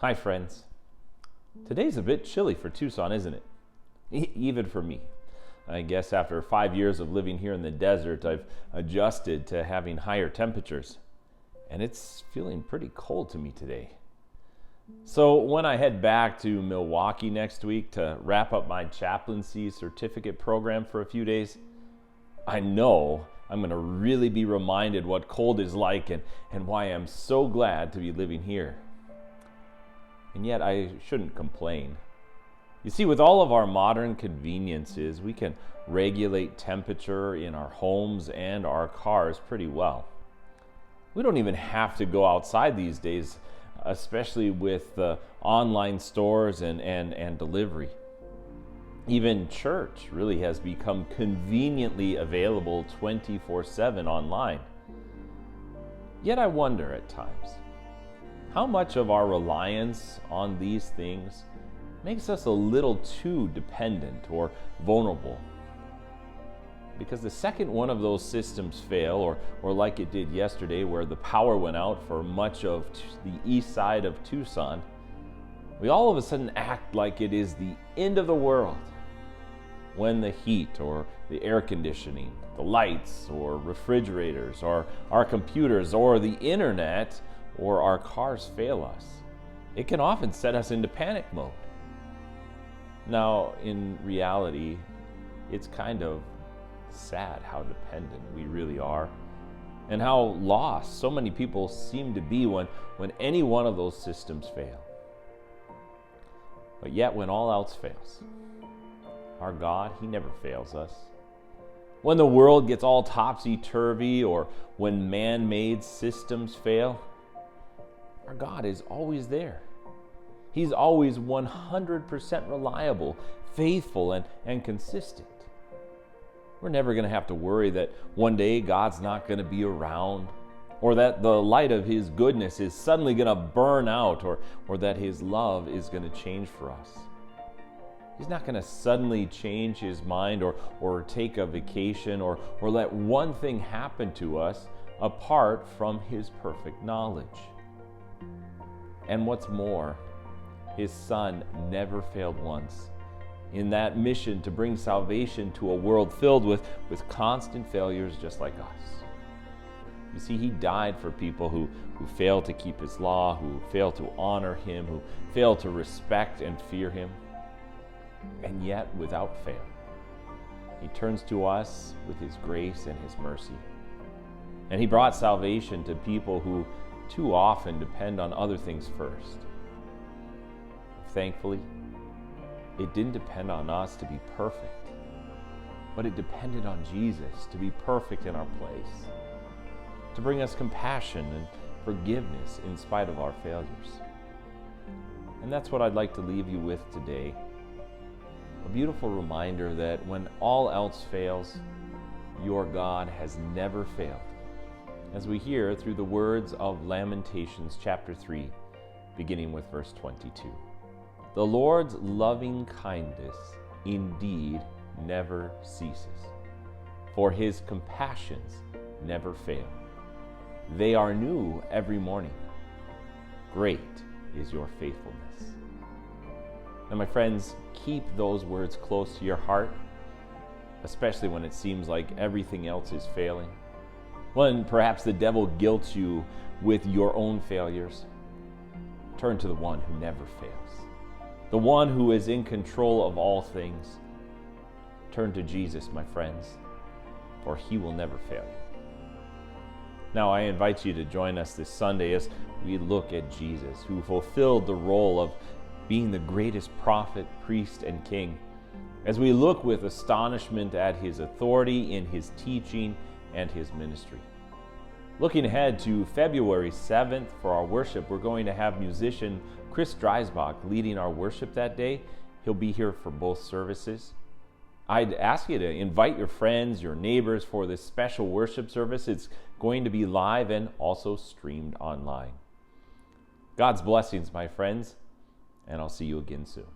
Hi, friends. Today's a bit chilly for Tucson, isn't it? Even for me. I guess after 5 years of living here in the desert, I've adjusted to having higher temperatures. And it's feeling pretty cold to me today. So when I head back to Milwaukee next week to wrap up my chaplaincy certificate program for a few days, I know I'm going to really be reminded what cold is like and why I'm so glad to be living here. And yet I shouldn't complain. You see, with all of our modern conveniences, we can regulate temperature in our homes and our cars pretty well. We don't even have to go outside these days, especially with the online stores and delivery. Even church really has become conveniently available 24/7 online. Yet I wonder at times, how much of our reliance on these things makes us a little too dependent or vulnerable? Because the second one of those systems fail, or like it did yesterday where the power went out for much of the east side of Tucson, we all of a sudden act like it is the end of the world when the heat or the air conditioning, the lights or refrigerators or our computers or the internet or our cars fail us. It can often set us into panic mode. Now, in reality, it's kind of sad how dependent we really are and how lost so many people seem to be when any one of those systems fail. But yet, when all else fails, our God, He never fails us. When the world gets all topsy-turvy or when man-made systems fail, our God is always there. He's always 100% reliable, faithful, and consistent. We're never going to have to worry that one day God's not going to be around, or that the light of His goodness is suddenly going to burn out, or that His love is going to change for us. He's not going to suddenly change His mind or take a vacation or let one thing happen to us apart from His perfect knowledge. And what's more, His Son never failed once in that mission to bring salvation to a world filled with constant failures just like us. You see, He died for people who fail to keep His law, who fail to honor Him, who fail to respect and fear Him. And yet, without fail, He turns to us with His grace and His mercy. And He brought salvation to people who too often depend on other things first. Thankfully, it didn't depend on us to be perfect, but it depended on Jesus to be perfect in our place, to bring us compassion and forgiveness in spite of our failures. And that's what I'd like to leave you with today. A beautiful reminder that when all else fails, your God has never failed. As we hear through the words of Lamentations chapter 3, beginning with verse 22. The Lord's loving kindness indeed never ceases, for His compassions never fail. They are new every morning. Great is your faithfulness. Now, my friends, keep those words close to your heart, especially when it seems like everything else is failing. When perhaps the devil guilts you with your own failures, turn to the one who never fails, the one who is in control of all things. Turn to Jesus, my friends, for He will never fail you. Now, I invite you to join us this Sunday as we look at Jesus, who fulfilled the role of being the greatest prophet, priest, and king, as we look with astonishment at His authority in His teaching and His ministry. Looking ahead to February 7th for our worship, we're going to have musician Chris Dreisbach leading our worship that day. He'll be here for both services. I'd ask you to invite your friends, your neighbors for this special worship service. It's going to be live and also streamed online. God's blessings, my friends, and I'll see you again soon.